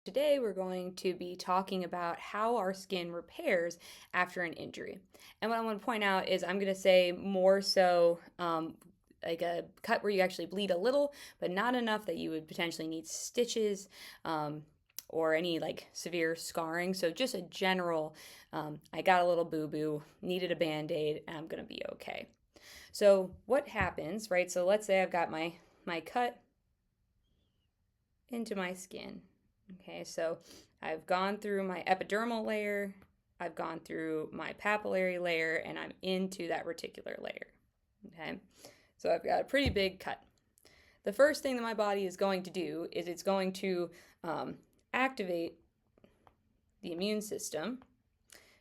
Today, we're going to be talking about how our skin repairs after an injury. And what I want to point out is I'm going to say more so like a cut where you actually bleed a little, but not enough that you would potentially need stitches or any like severe scarring. So, just a general, I got a little boo boo, needed a band aid, and I'm going to be okay. So, what happens, right? So, let's say I've got my cut into my skin. Okay, so I've gone through my epidermal layer, I've gone through my papillary layer, and I'm into that reticular layer. Okay, so I've got a pretty big cut. The first thing that my body is going to do is it's going to activate the immune system.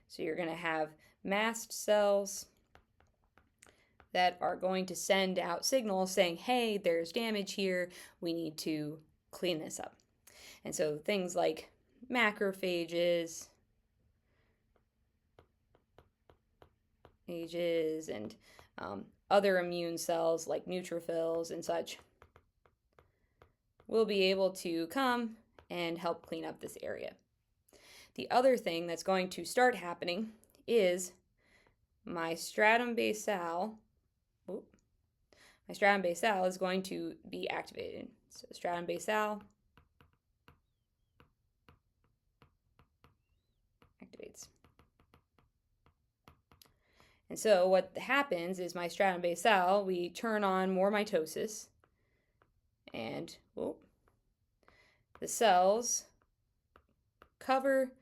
So you're going to have mast cells that are going to send out signals saying, hey, there's damage here, we need to clean this up. And so things like macrophages, and other immune cells like neutrophils and such will be able to come and help clean up this area. The other thing that's going to start happening is my stratum basal. My stratum basal is going to be activated. So stratum basal activates. And so what happens is my stratum basal, we turn on more mitosis, and the cells cover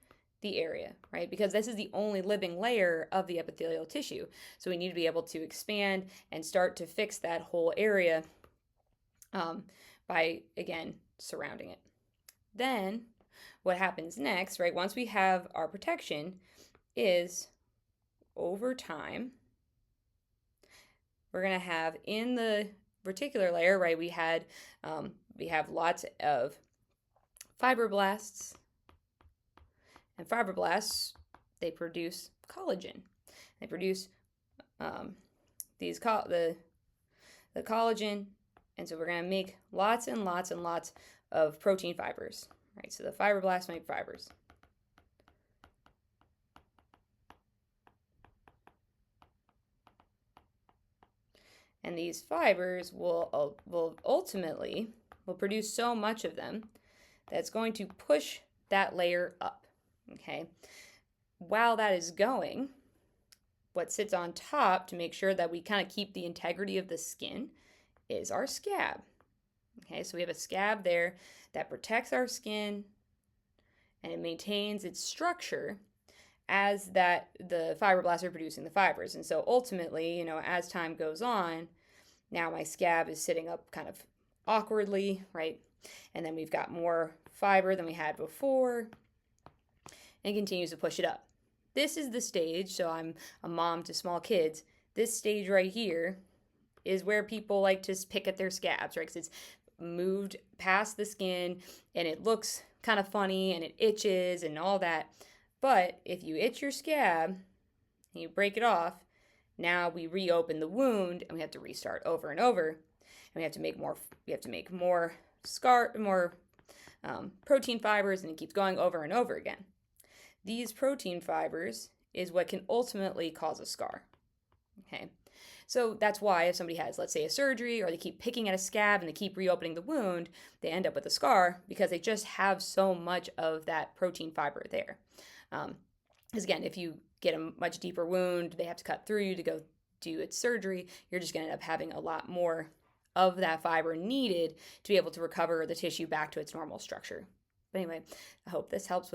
the area, right? Because this is the only living layer of the epithelial tissue. So we need to be able to expand and start to fix that whole area by, again, surrounding it. Then what happens next, right, once we have our protection, is over time, we're going to have in the reticular layer, right, we have lots of fibroblasts, and fibroblasts, they produce collagen. They produce the collagen, and so we're going to make lots and lots and lots of protein fibers, right? So the fibroblasts make fibers. And these fibers will ultimately produce so much of them that it's going to push that layer up. Okay. While that is going, what sits on top to make sure that we kind of keep the integrity of the skin is our scab. Okay, so we have a scab there that protects our skin and it maintains its structure as that the fibroblasts are producing the fibers. And so ultimately, as time goes on, now my scab is sitting up kind of awkwardly, right? And then we've got more fiber than we had before and continues to push it up. This is the stage, so I'm a mom to small kids. This stage right here is where people like to pick at their scabs, right? Because it's moved past the skin and it looks kind of funny and it itches and all that. But if you itch your scab and you break it off, now we reopen the wound and we have to restart over and over. And we have to make more. Protein fibers, and it keeps going over and over again. These protein fibers is what can ultimately cause a scar. Okay, so that's why if somebody has, let's say, a surgery, or they keep picking at a scab and they keep reopening the wound, they end up with a scar because they just have so much of that protein fiber there. Because again, if you get a much deeper wound, they have to cut through you to go do its surgery, you're just going to end up having a lot more of that fiber needed to be able to recover the tissue back to its normal structure. But anyway, I hope this helps with